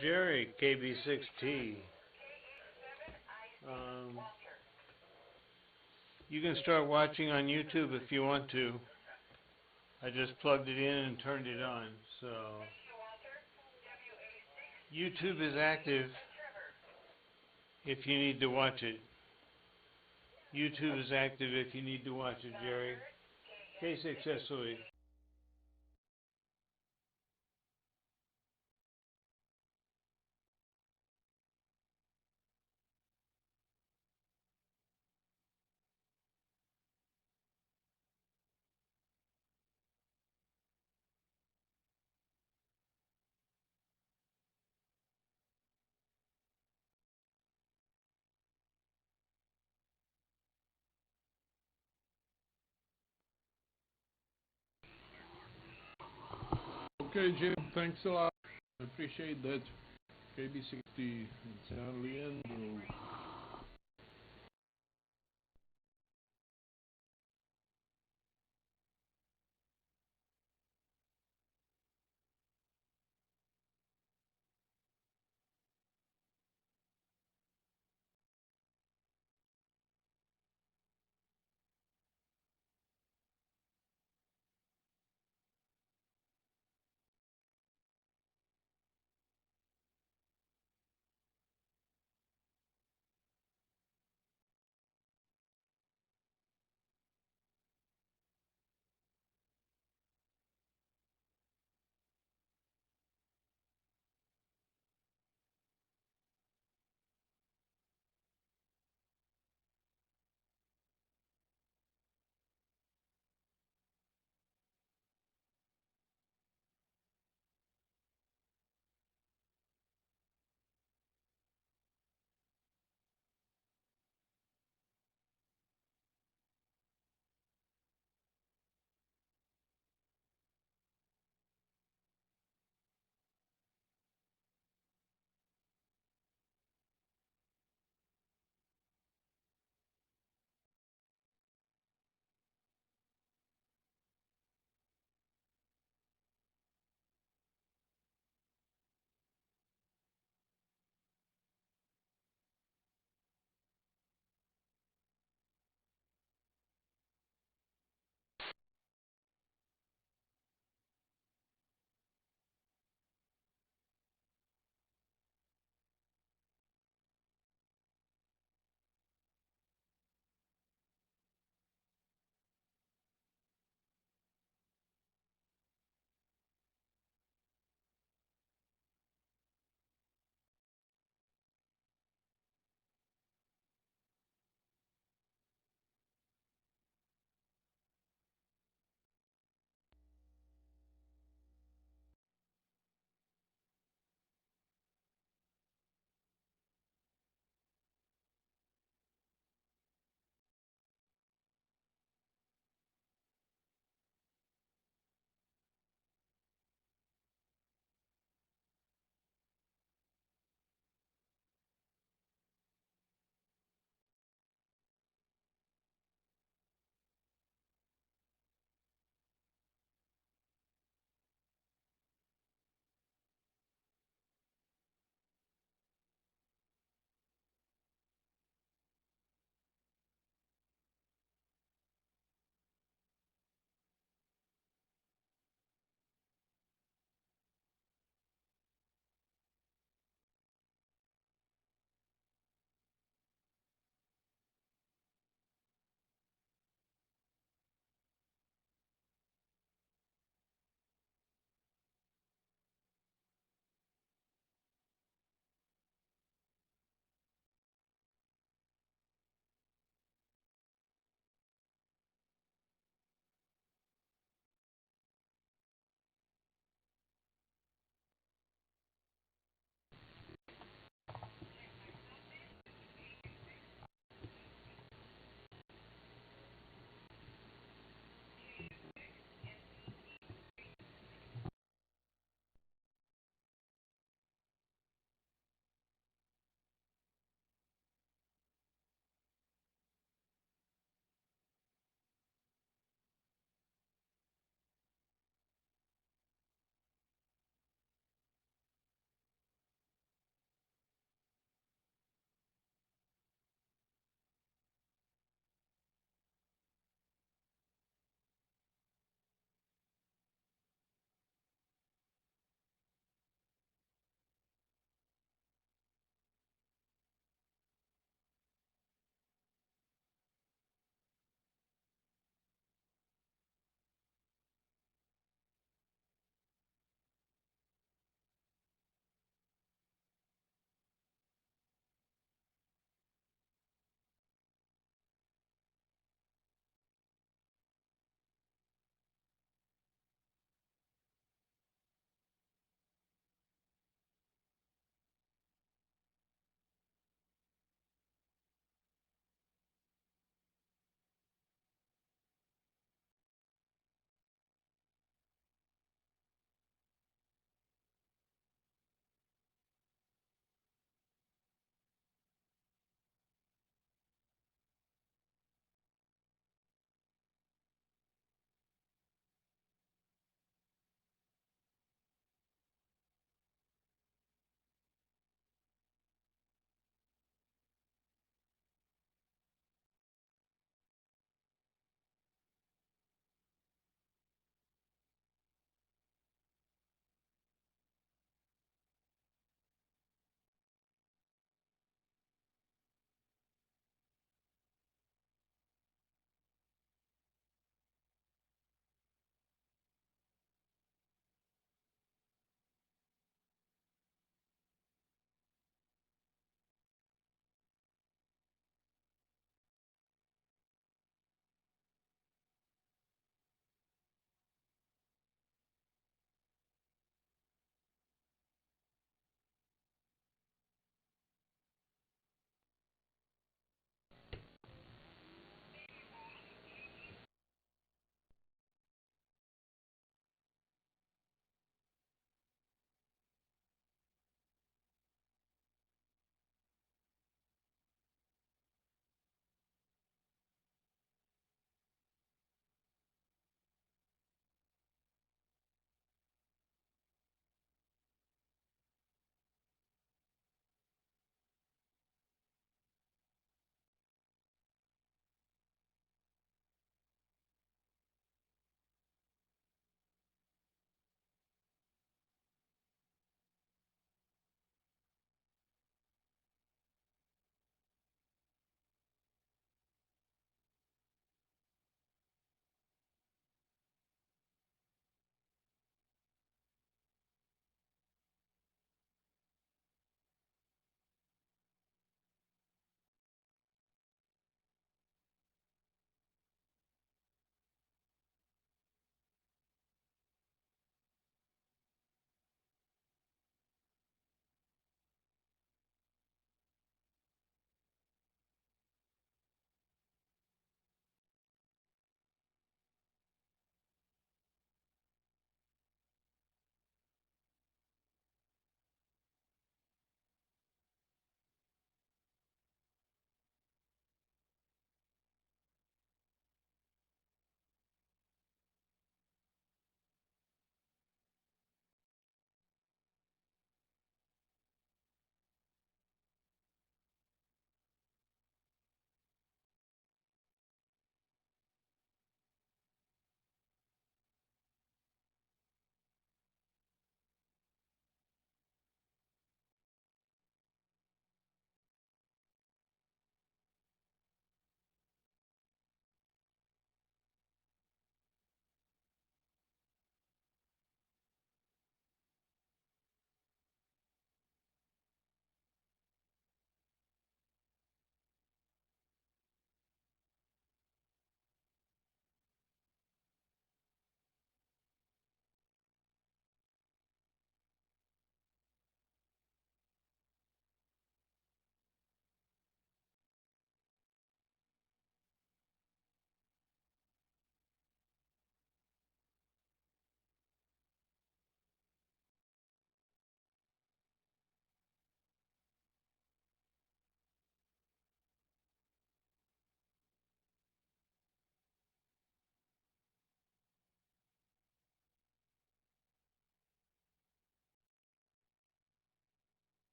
Jerry, KB6T. Um, you can start watching on YouTube if you want to. I just plugged it in and turned it on. So YouTube is active if you need to watch it. YouTube is active if you need to watch it, Jerry. K6SOE. Okay, Jim, thanks a lot. I appreciate that. KB60, it's Leandro.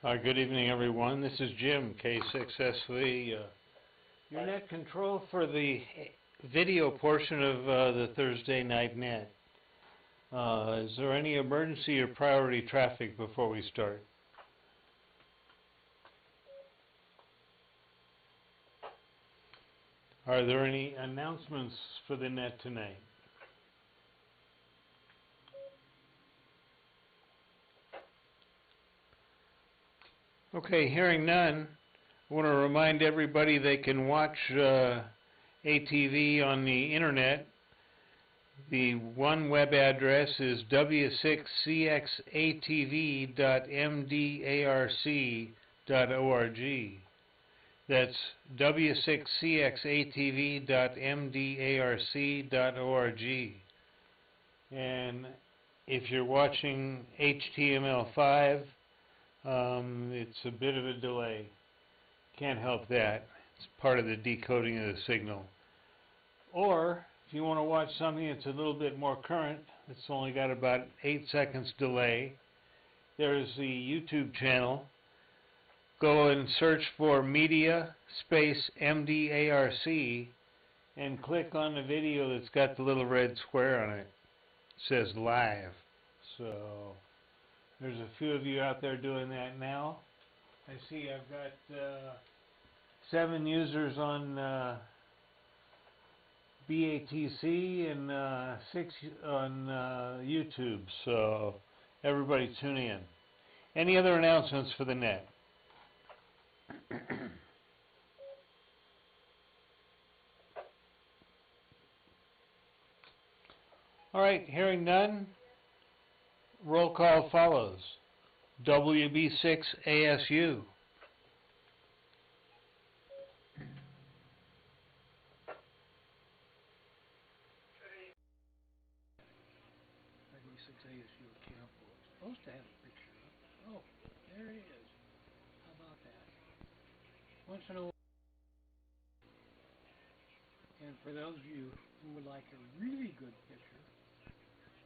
Good evening, everyone. This is Jim, K6SV, your net control for the video portion of the Thursday night net. Is there any emergency or priority traffic before we start? Are there any announcements for the net tonight? Okay, hearing none, I want to remind everybody they can watch ATV on the internet. The one web address is w6cxatv.mdarc.org. That's w6cxatv.mdarc.org. And if you're watching HTML5, it's a bit of a delay. Can't help that. It's part of the decoding of the signal. Or, if you want to watch something that's a little bit more current, it's only got about 8 seconds delay, there's the YouTube channel. Go and search for media space MDARC and click on the video that's got the little red square on it. It says live. So there's a few of you out there doing that now. I see I've got 7 users on BATC and 6 on YouTube. So everybody tune in. Any other announcements for the net? All right, hearing none, roll call follows. WB6ASU. ASU camp was supposed to have a picture up. Oh, there it is. How about that? Once in a while. And for those of you who would like a really good picture,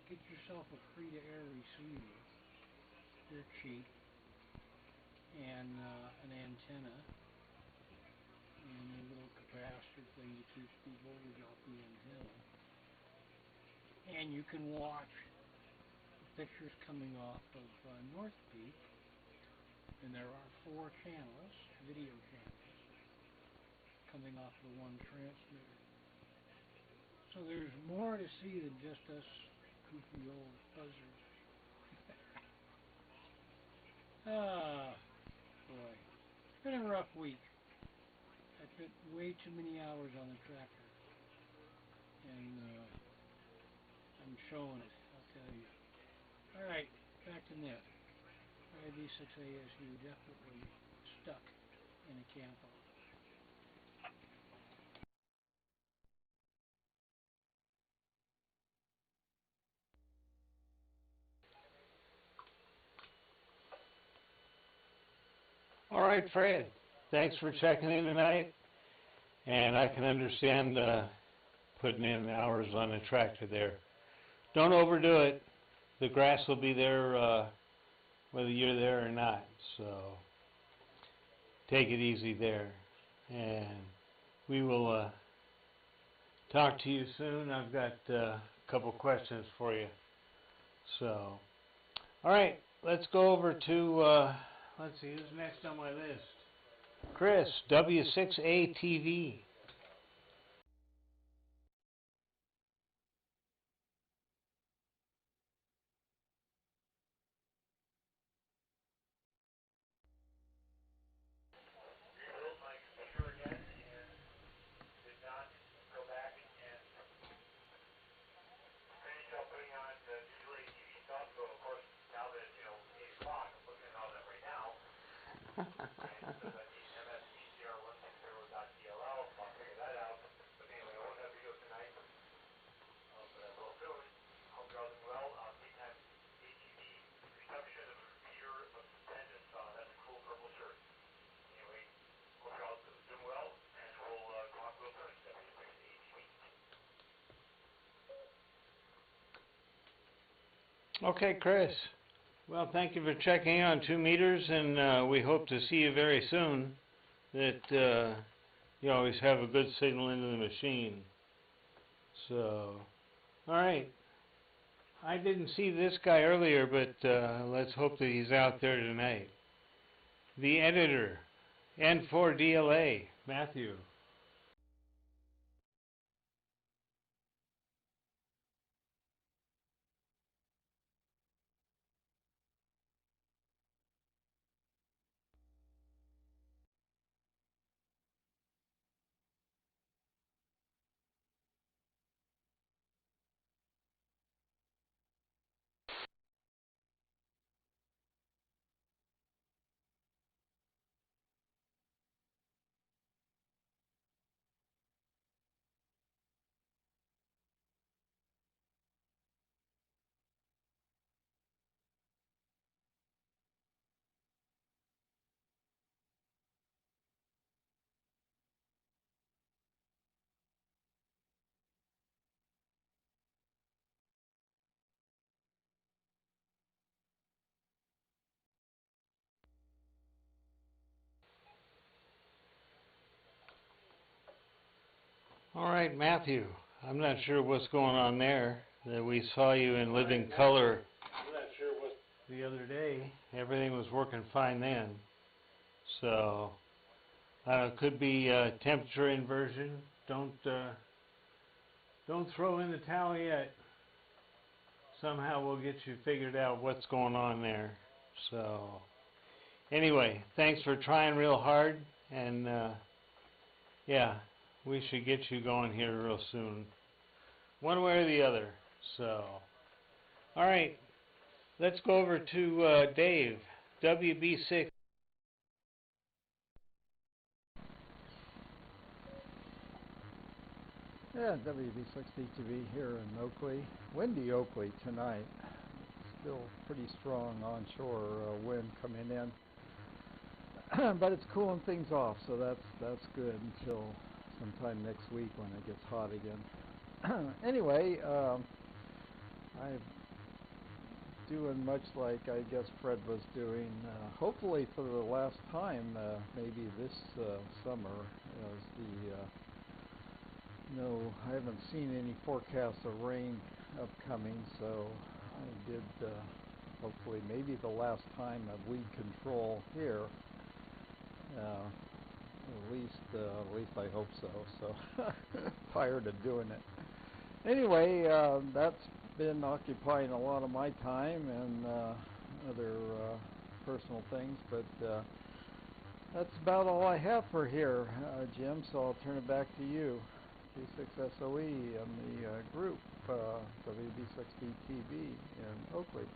get yourself a free-to-air receiver. They're cheap. And an antenna. And a little capacitor thing to keep the voltage off the antenna. And you can watch pictures coming off of North Peak, and there are 4 channels, video channels, coming off the one transmitter. So there's more to see than just us goofy old buzzers. Ah, boy. It's been a rough week. I spent way too many hours on the tractor, and I'm showing it, I'll tell you. Alright, back to net. IB6ASU definitely stuck in a campo. All right, Fred. Thanks for checking in tonight. And I can understand putting in hours on the tractor there. Don't overdo it. The grass will be there whether you're there or not. So take it easy there. And we will talk to you soon. I've got a couple questions for you. So, all right, let's go over to, let's see, who's next on my list? Chris, W6ATV. Okay, Chris. Well, thank you for checking in on 2 meters, and we hope to see you very soon. That you always have a good signal into the machine. So, all right. I didn't see this guy earlier, but let's hope that he's out there tonight. The editor, N4DLA, Matthew. All right, Matthew. I'm not sure what's going on there. We saw you in living color the other day. Everything was working fine then. So, it could be temperature inversion. Don't throw in the towel yet. Somehow we'll get you figured out what's going on there. So, anyway, thanks for trying real hard, and yeah, we should get you going here real soon, one way or the other. So, all right, let's go over to Dave, WB6. Yeah, WB6DTV here in Oakley. Windy Oakley tonight. Still pretty strong onshore wind coming in, but it's cooling things off, so that's good until sometime next week when it gets hot again. Anyway, I'm doing much like I guess Fred was doing. Hopefully for the last time, maybe this summer, as the no, I haven't seen any forecasts of rain upcoming, so I did hopefully maybe the last time of weed control here. At least I hope so. So tired of doing it. Anyway, that's been occupying a lot of my time and other personal things, but that's about all I have for here, Jim. So i'll turn it back to you. P6SOE and the group, WB6BTV in Oakley.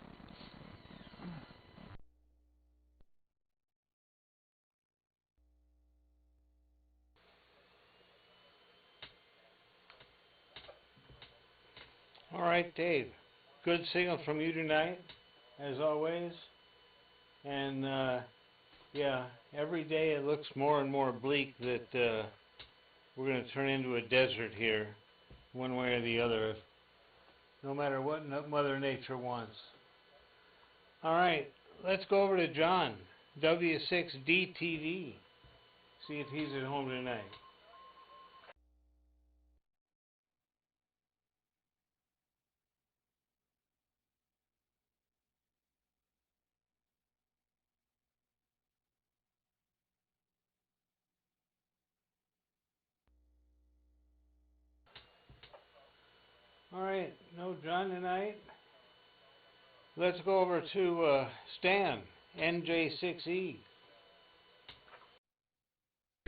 All right, Dave. Good signal from you tonight, as always. And yeah, every day it looks more and more bleak that we're going to turn into a desert here, one way or the other, no matter what Mother Nature wants. All right, let's go over to John, W6DTV, see if he's at home tonight. All right, no John tonight. Let's go over to Stan, NJ6E.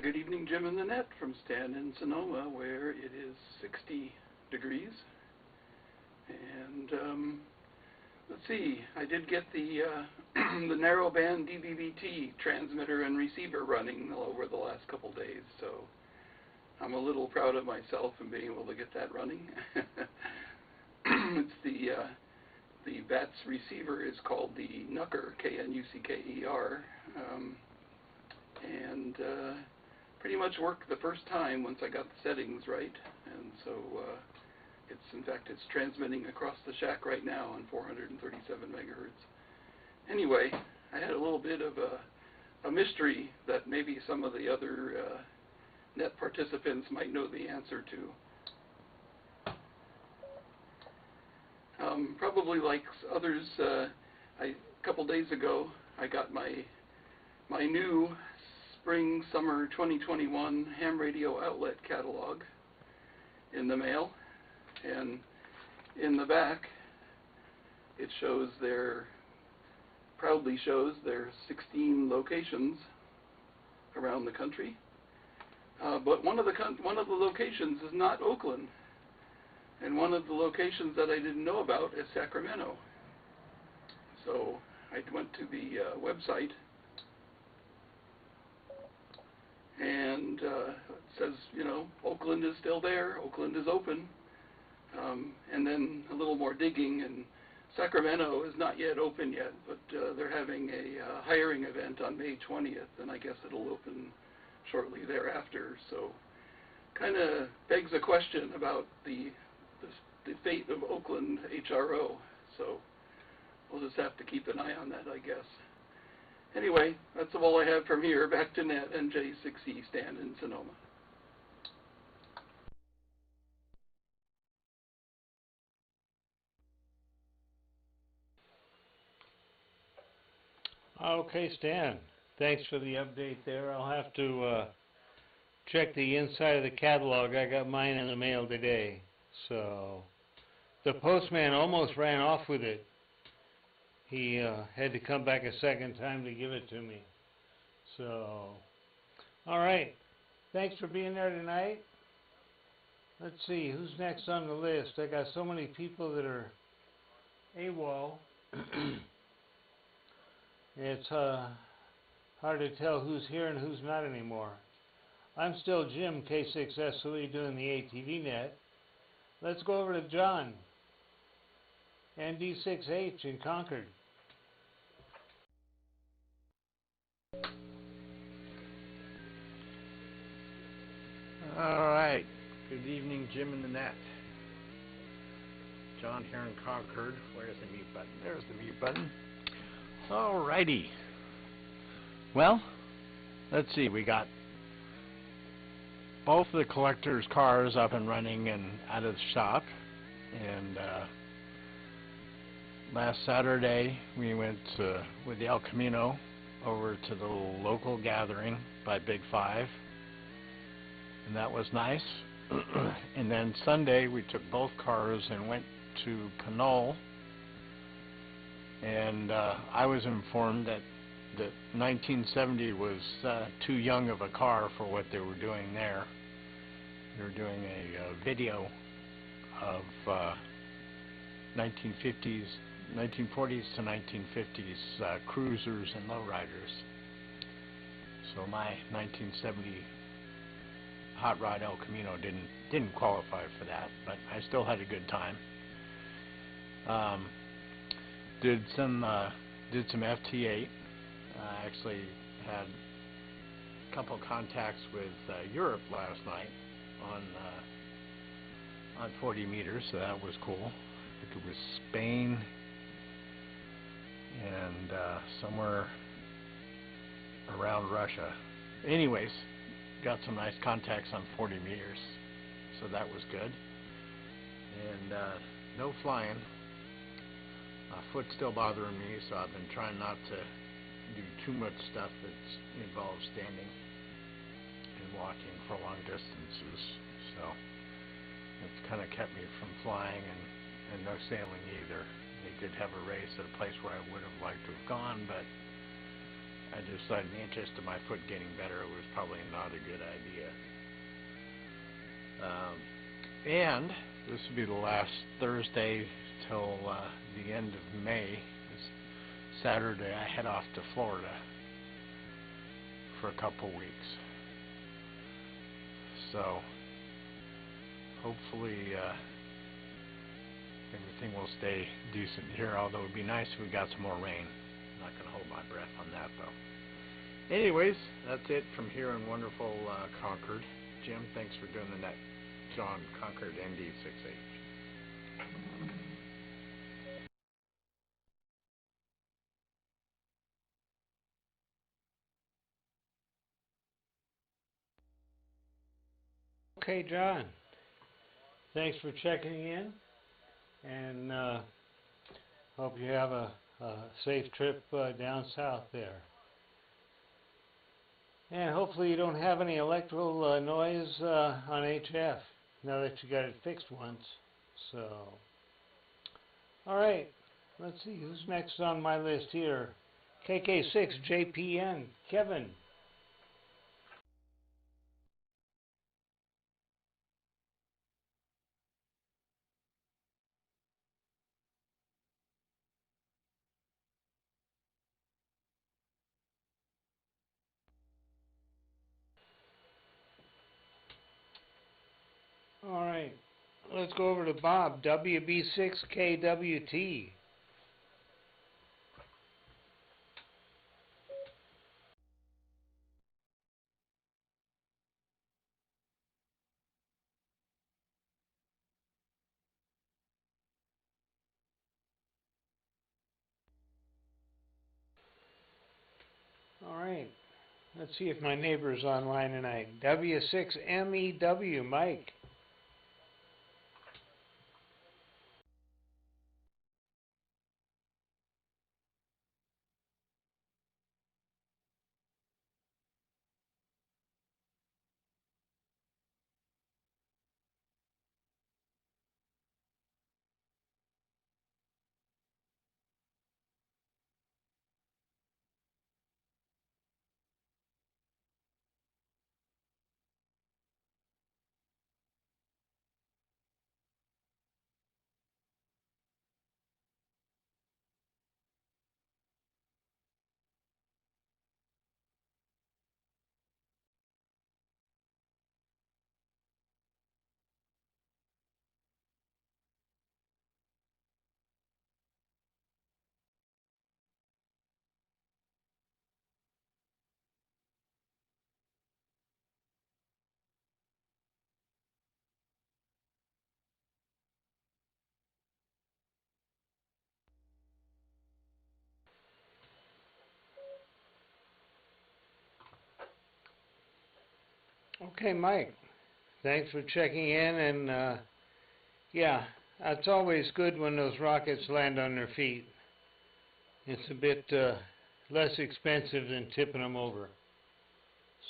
Good evening, Jim and the Net from Stan in Sonoma, where it is 60 degrees. And let's see, I did get the the narrowband DVB-T transmitter and receiver running over the last couple days, so I'm a little proud of myself in being able to get that running. It's the BATS receiver is called the Nucker, K-N-U-C-K-E-R, and pretty much worked the first time once I got the settings right, and so it's transmitting across the shack right now on 437 megahertz, anyway, I had a little bit of a mystery that maybe some of the other net participants might know the answer to. Probably like others, a couple days ago, I got my new Spring/Summer 2021 ham radio outlet catalog in the mail, and in the back it proudly shows their 16 locations around the country, but one of the locations is not Oakland. And one of the locations that I didn't know about is Sacramento. So I went to the website, and it says, you know, Oakland is still there, Oakland is open. And then a little more digging, and Sacramento is not yet open yet, but they're having a hiring event on May 20th, and I guess it'll open shortly thereafter. So kind of begs a question about the fate of Oakland HRO, so we'll just have to keep an eye on that, I guess. Anyway, that's all I have from here. Back to Net and J6E Stan in Sonoma. Okay, Stan, thanks for the update there. I'll have to check the inside of the catalog. I got mine in the mail today, so the postman almost ran off with it. He had to come back a second time to give it to me. So, all right. Thanks for being there tonight. Let's see, who's next on the list? I got so many people that are AWOL. It's hard to tell who's here and who's not anymore. I'm still Jim, K6SOE, doing the ATV net. Let's go over to John, ND6H in Concord. All right. Good evening, Jim in the net. John here in Concord. Where's the mute button? There's the mute button. All righty. Well, let's see. We got both of the collectors' cars up and running and out of the shop. And last Saturday, we went with the El Camino over to the local gathering by Big Five. And that was nice. And then Sunday we took both cars and went to Pinole, and I was informed that the 1970 was too young of a car for what they were doing there. They were doing a video of 1940s to 1950s cruisers and lowriders. So my 1970 Hot Rod El Camino didn't qualify for that, but I still had a good time. Did some FT8. I actually had a couple contacts with Europe last night on 40 meters, so that was cool. I think it was Spain and somewhere around Russia. Anyways, got some nice contacts on 40 meters, so that was good. And no flying. My foot's still bothering me, so I've been trying not to do too much stuff that involves standing and walking for long distances. So it's kind of kept me from flying and no sailing either. They did have a race at a place where I would have liked to have gone, but I decided in the interest of my foot getting better, it was probably not a good idea. And this will be the last Thursday till the end of May. This Saturday I head off to Florida for a couple weeks. So hopefully everything will stay decent here, although it would be nice if we got some more rain. I'm not going to hold my breath on that, though. Anyways, that's it from here in wonderful Concord. Jim, thanks for doing the net. John, Concord, ND6H. Okay, John. Thanks for checking in, and hope you have a safe trip down south there. And hopefully you don't have any electrical noise on HF now that you got it fixed once. So, all right, let's see who's next on my list here. KK6JPN, Kevin. All right, let's go over to Bob, WB6KWT. All right, let's see if my neighbor's online tonight. W6MEW, Mike. Okay, Mike. Thanks for checking in, and yeah, it's always good when those rockets land on their feet. It's a bit less expensive than tipping them over.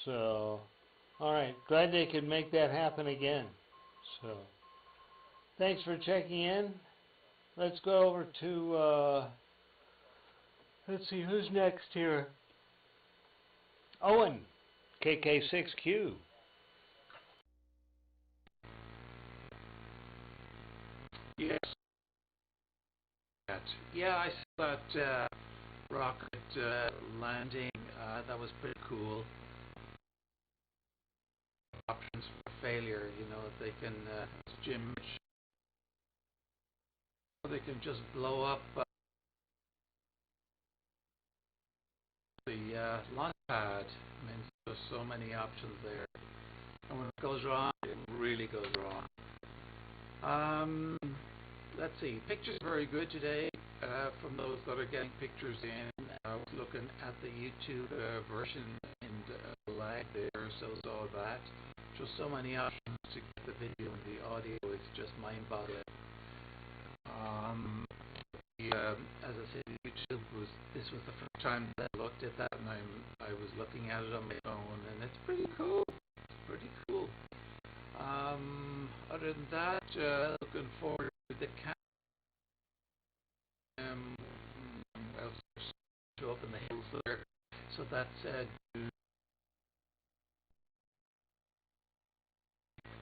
So, all right, glad they could make that happen again. So, thanks for checking in. Let's go over to, let's see, who's next here? Owen, KK6Q. Yes. Yeah, I saw that rocket landing. That was pretty cool. Options for failure, you know, they can, as Jim, they can just blow up the launch pad. I mean, there's so many options there. And when it goes wrong, it really goes wrong. Let's see, pictures are very good today from those that are getting pictures in. I was looking at the YouTube version and lag there, so saw that. Just so many options to get the video and the audio, it's just mind-boggling. As I said, YouTube this was the first time that I looked at that, and I was looking at it on my phone, and it's pretty cool. It's pretty cool. Other than that, looking forward to the camp. I'll show up in the hills there. So that said,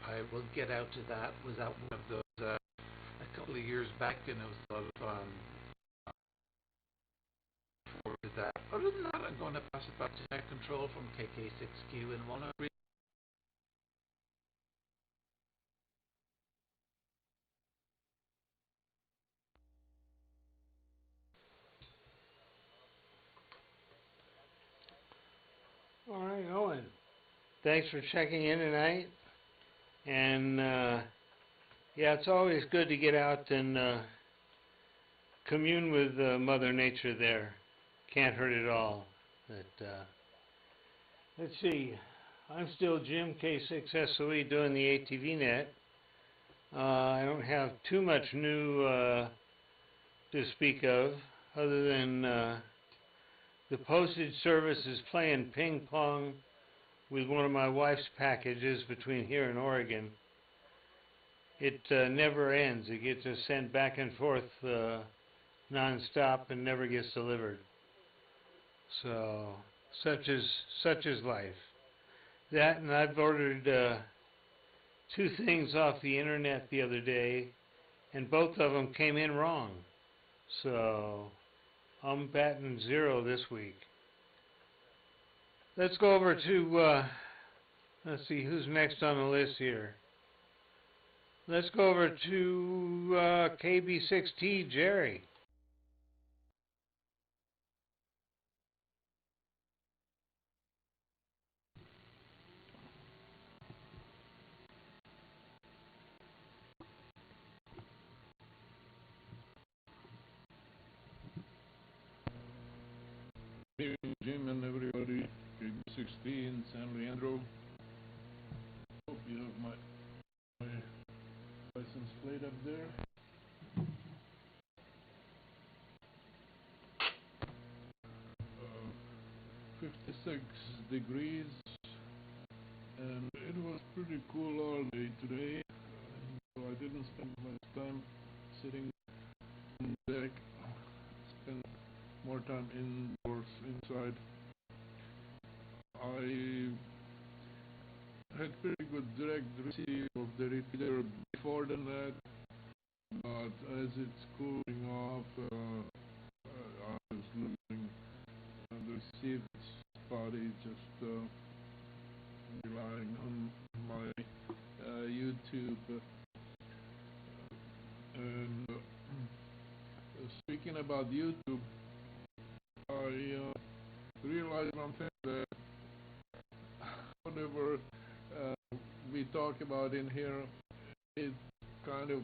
I will get out to that. Was out one of those a couple of years back, and it was a lot of fun. Forward to that. Other than that, I'm going to pass it back to Net Control from KK6Q and want to. All right, Owen. Thanks for checking in tonight. And yeah, it's always good to get out and commune with Mother Nature there. Can't hurt it all. But let's see. I'm still Jim, K6SOE, doing the ATV net. I don't have too much new to speak of, other than the postage service is playing ping pong with one of my wife's packages between here and Oregon. It never ends. It gets sent back and forth non-stop and never gets delivered. So such is life. That, and I've ordered 2 things off the internet the other day, and both of them came in wrong. So I'm batting 0 this week. Let's go over to, let's see who's next on the list here. Let's go over to KB6T, Jerry. Hey, Jim and everybody, KB16, San Leandro. Hope you have my license plate up there. 56 degrees, and it was pretty cool all day today, so I didn't spend much time sitting on the deck. Spent more time indoors, inside. I had pretty good direct receive of the repeater before the net, but as it's cooling off, I was losing the received spotty, just relying on my YouTube. And speaking about YouTube, I realized one thing, that whatever we talk about in here, it kind of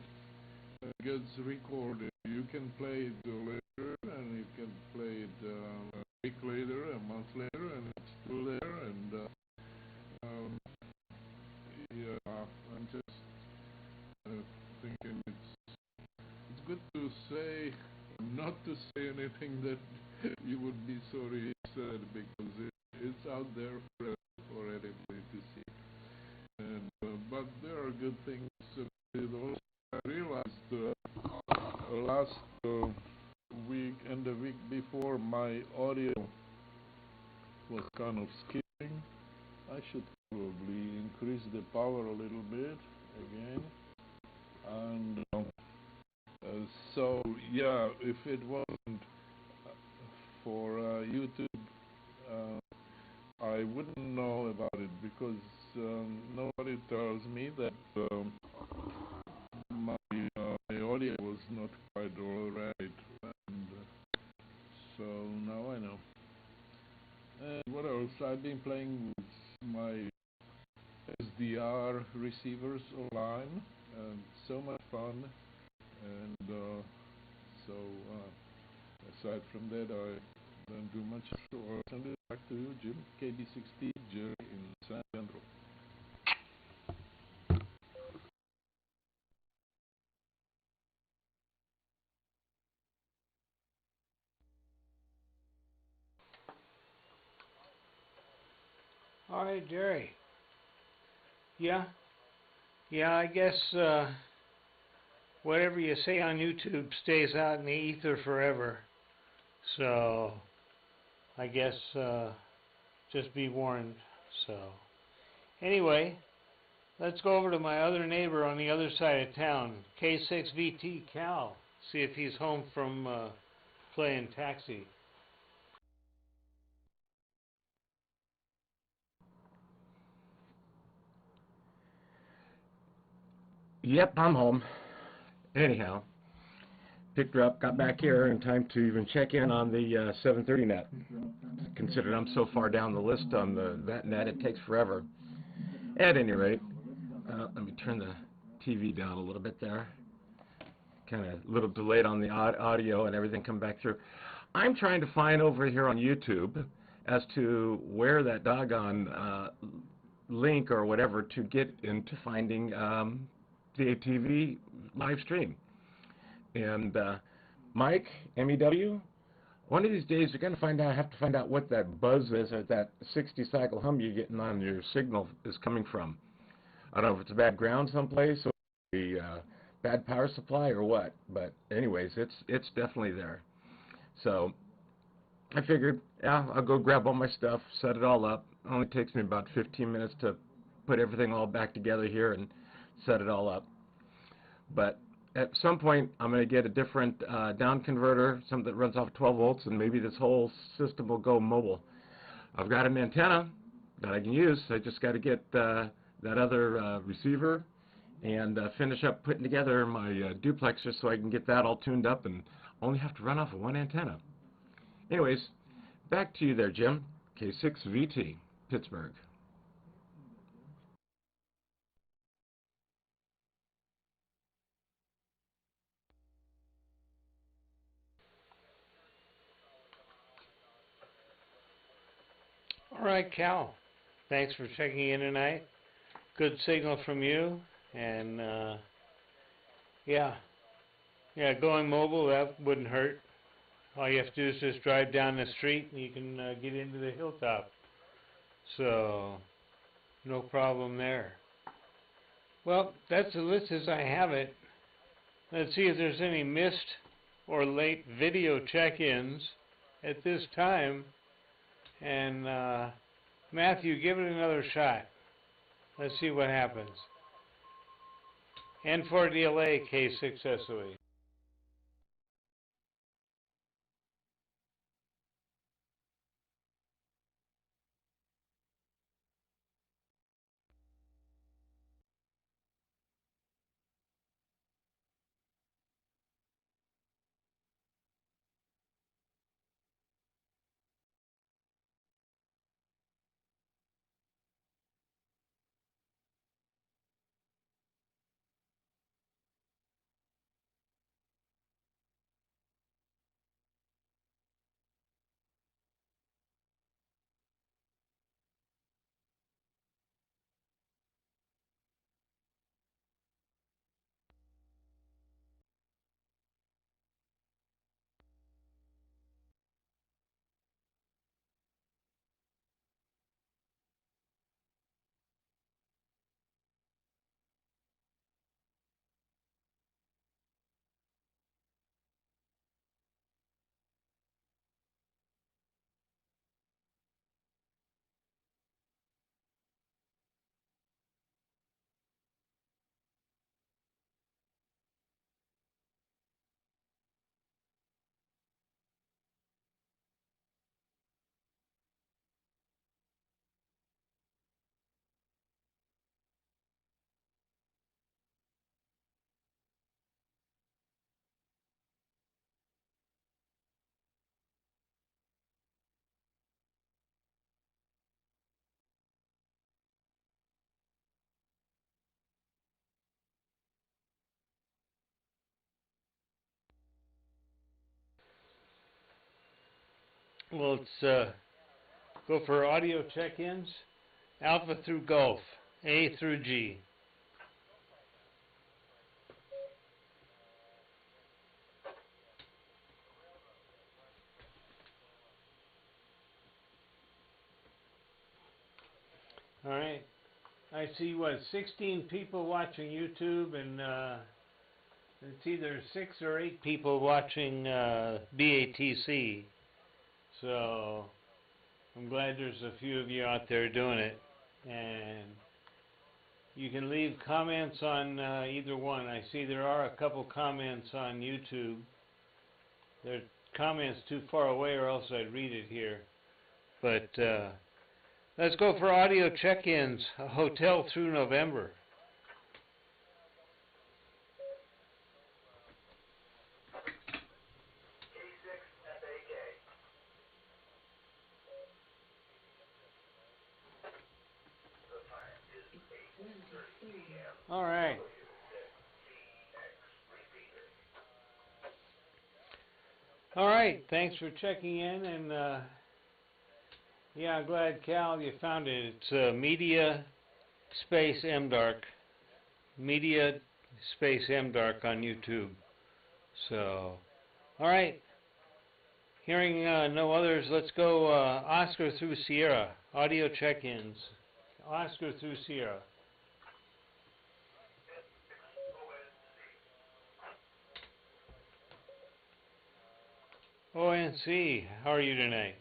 gets recorded. You can play it later, and you can play it a week later, a month later, and it's still there. And yeah, I'm just thinking it's good to say, not to say anything that you would be sorry said, because it's out there for anybody to see. And but there are good things. I realized last week and the week before, my audio was kind of skipping. I should probably increase the power a little bit again. And so yeah, if it wasn't for YouTube, I wouldn't know about it, because nobody tells me that my audio was not quite all right, and so now I know. And what else? I've been playing with my SDR receivers online, and so much fun. And so aside from that, I don't do much. So I'll send it back to you, Jim, KB60, Jerry in San Leandro. All right, Jerry. Yeah, I guess whatever you say on YouTube stays out in the ether forever. So I guess just be warned. So anyway, let's go over to my other neighbor on the other side of town, K6VT Cal. See if he's home from playing taxi. Yep, I'm home. Anyhow, picked her up, got back here in time to even check in on the 730 net. Considered I'm so far down the list on that net, it takes forever. At any rate, let me turn the TV down a little bit there. Kind of a little delayed on the audio and everything come back through. I'm trying to find over here on YouTube as to where that doggone link or whatever to get into finding the ATV live stream. And Mike, MEW, one of these days you're going to have to find out what that buzz is, or that 60 cycle hum you're getting on your signal is coming from. I don't know if it's a bad ground someplace or the bad power supply or what, but anyways, it's definitely there. So I figured, yeah, I'll go grab all my stuff, set it all up. It only takes me about 15 minutes to put everything all back together here and set it all up. But at some point, I'm going to get a different down converter, something that runs off 12 volts, and maybe this whole system will go mobile. I've got an antenna that I can use. I just got to get that other receiver and finish up putting together my duplexer so I can get that all tuned up and only have to run off of one antenna. Anyways, back to you there, Jim. K6VT, Pittsburgh. All right, Cal. Thanks for checking in tonight. Good signal from you, and yeah, going mobile, that wouldn't hurt. All you have to do is just drive down the street and you can get into the hilltop. So, no problem there. Well, that's the list as I have it. Let's see if there's any missed or late video check-ins at this time. And Matthew, give it another shot. Let's see what happens. N4DLA K6SOE. Well, let's go for audio check-ins. Alpha through Golf, A through G. All right. I see, 16 people watching YouTube, and it's either 6 or 8 people watching BATC. So I'm glad there's a few of you out there doing it. And you can leave comments on either one. I see there are a couple comments on YouTube. There are comments too far away, or else I'd read it here. But let's go for audio check-ins. A hotel through November. All right. All right. Thanks for checking in, and yeah, I'm glad, Cal, you found it. It's media space MDARC, media space MDARC on YouTube. So, all right. Hearing no others, let's go Oscar through Sierra. Audio check-ins. Oscar through Sierra. ONC, how are you tonight?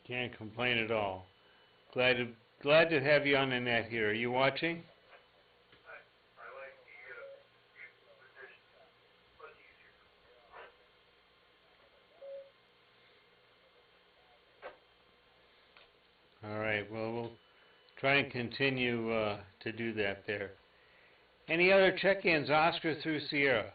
Can't complain at all. Glad to have you on the net here. Are you watching? All right. Well, we'll try and continue to do that there. Any other check-ins? Oscar through Sierra.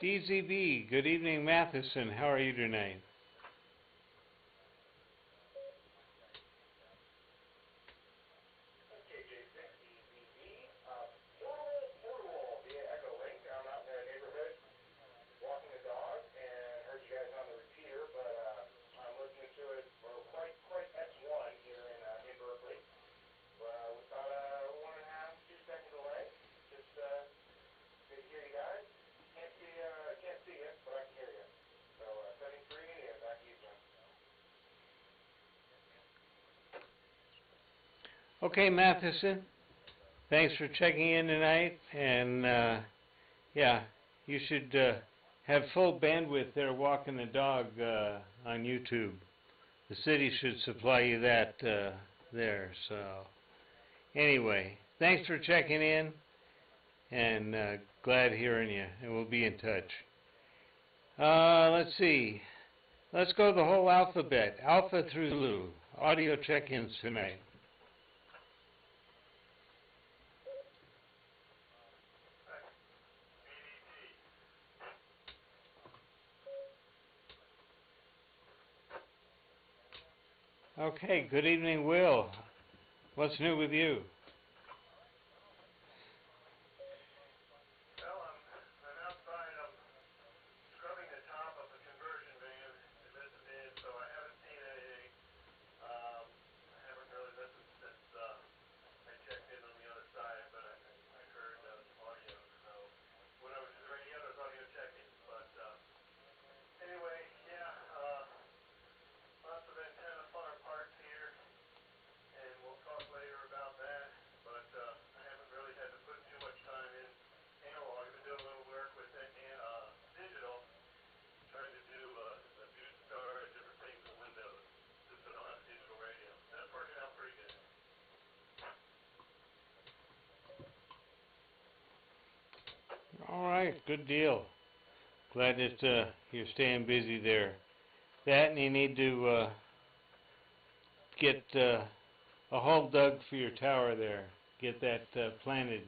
DZB, good evening, Matheson. How are you tonight? Okay, Matheson, thanks for checking in tonight, and yeah, you should have full bandwidth there walking the dog on YouTube. The city should supply you that there, so anyway, thanks for checking in, and glad hearing you, and we'll be in touch. Let's see, let's go the whole alphabet, Alpha through Zulu, audio check-ins tonight. Okay, good evening, Will. What's new with you? Well, I'm outside. I'm scrubbing the top of the conversion van to miss a bid, so I haven't seen anything. I haven't really listened since I checked in on the other side, but I heard audio. So went over to the radio. There's audio check-ins, but anyway, yeah, lots of antenna farm parts here, and we'll talk later about that. But I haven't really had to put too much time in analog. I've been doing a little work with digital, trying to do a view star and different things in Windows, since I don't have a digital radio. That's working out pretty good. All right, good deal. Glad that you're staying busy there. That, and you need to get a hole dug for your tower there. Get that planted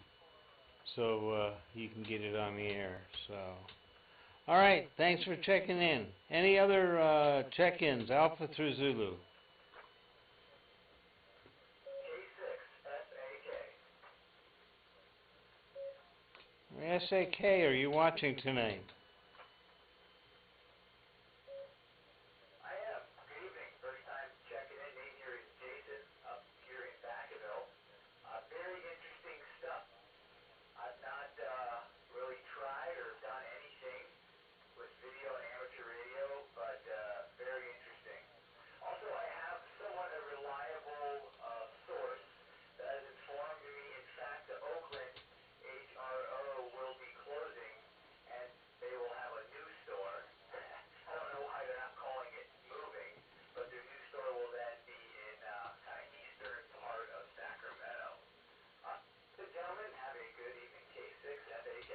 so you can get it on the air. So, all right, thanks for checking in. Any other check-ins, Alpha through Zulu? SAK, are you watching tonight? I am. Good evening. First time checking in. Name here is Jason, up here in Vacaville. Very interesting stuff. I've not really tried or done anything with video and amateur radio, but very interesting. Also, I have somewhat a reliable source that has informed me, in fact, the Oakland HRO will be closing, and they will have a new store. I don't know why they're not calling it moving, but their new store will then be in kind of eastern part of Sacramento. Gentlemen, have a good evening. K6 FAK.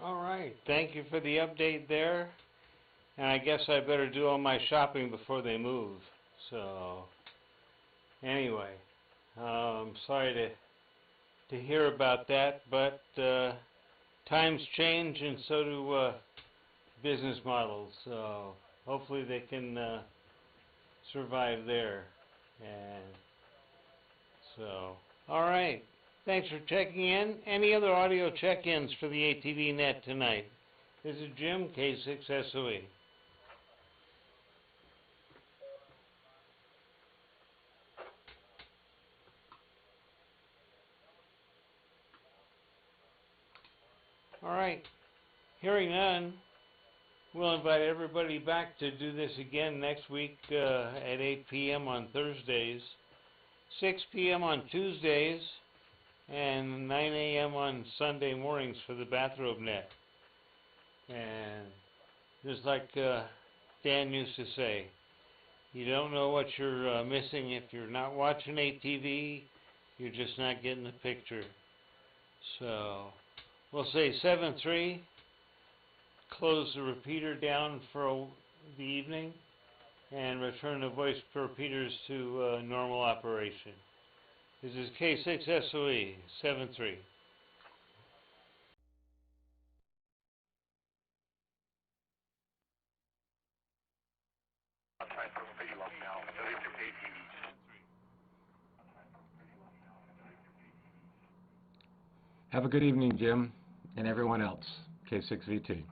All right, thank you for the update there. And I guess I better do all my shopping before they move. So, anyway, sorry to hear about that, but times change and so do business models. So hopefully they can survive there. And so, all right. Thanks for checking in. Any other audio check-ins for the ATV net tonight? This is Jim, K6SOE. All right. Hearing none, we'll invite everybody back to do this again next week at 8 p.m. on Thursdays, 6 p.m. on Tuesdays, and 9 a.m. on Sunday mornings for the bathrobe net. And just like Dan used to say, you don't know what you're missing if you're not watching ATV. You're just not getting the picture. So we'll say 7-3. Close the repeater down for the evening and return the voice repeaters to normal operation. This is K6SOE 7-3. Have a good evening, Jim, and everyone else. K6VT.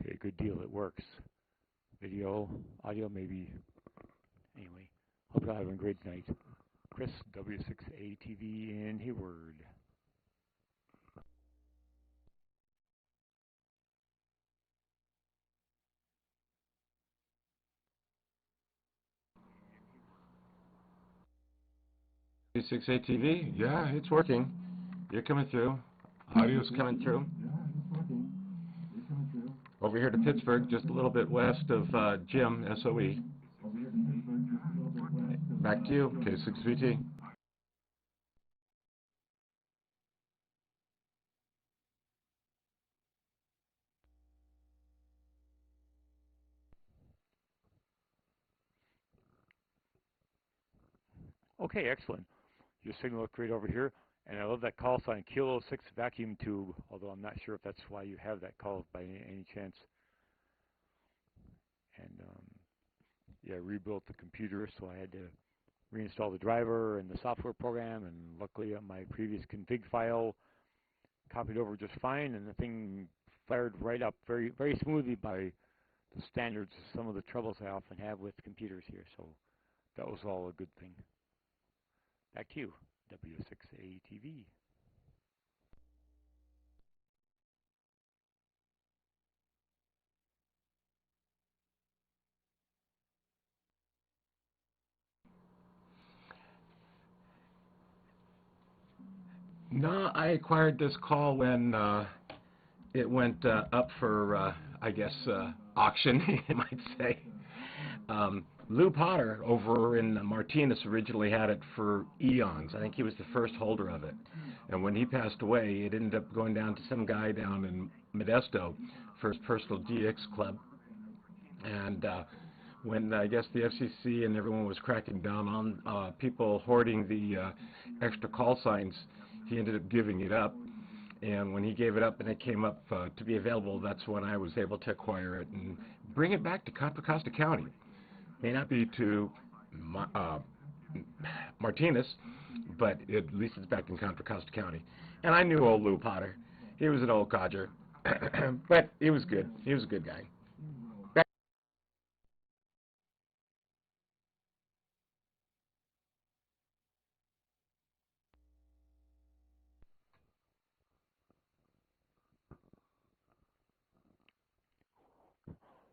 Okay, good deal. It works. Video, audio, maybe. Anyway, hope you're having a great night. Chris, W6ATV in Hayward. W6ATV, yeah, it's working. You're coming through. Audio's coming through. Over here to Pittsburgh, just a little bit west of Jim, SOE. Back to you, K6VT. Okay, excellent. Your signal looked great over here. And I love that call sign, Kilo 6 vacuum tube, although I'm not sure if that's why you have that call by any chance. And yeah, I rebuilt the computer, so I had to reinstall the driver and the software program, and luckily my previous config file copied over just fine, and the thing fired right up very, very smoothly by the standards of some of the troubles I often have with computers here, so that was all a good thing. Back to you, W6ATV. No, I acquired this call when it went up for, I guess, auction, you might say. Lou Potter over in Martinez originally had it for eons. I think he was the first holder of it. And when he passed away, it ended up going down to some guy down in Modesto for his personal DX club. And when I guess the FCC and everyone was cracking down on people hoarding the extra call signs, he ended up giving it up. And when he gave it up and it came up to be available, that's when I was able to acquire it and bring it back to Contra Costa County. May not be to Martinez, but at least it's back in Contra Costa County. And I knew old Lou Potter. He was an old codger, but he was good. He was a good guy.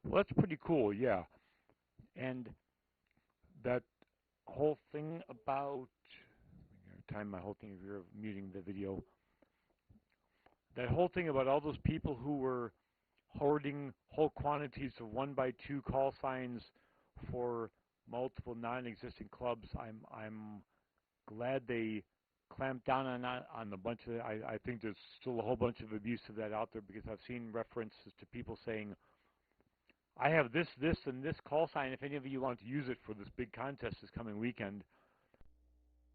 Well, that's pretty cool, yeah. And that whole thing about, time my whole thing if you're muting the video, that whole thing about all those people who were hoarding whole quantities of 1x2 call signs for multiple non-existing clubs. I'm glad they clamped down on the bunch of. I think there's still a whole bunch of abuse of that out there, because I've seen references to people saying, I have this, and this call sign. If any of you want to use it for this big contest this coming weekend,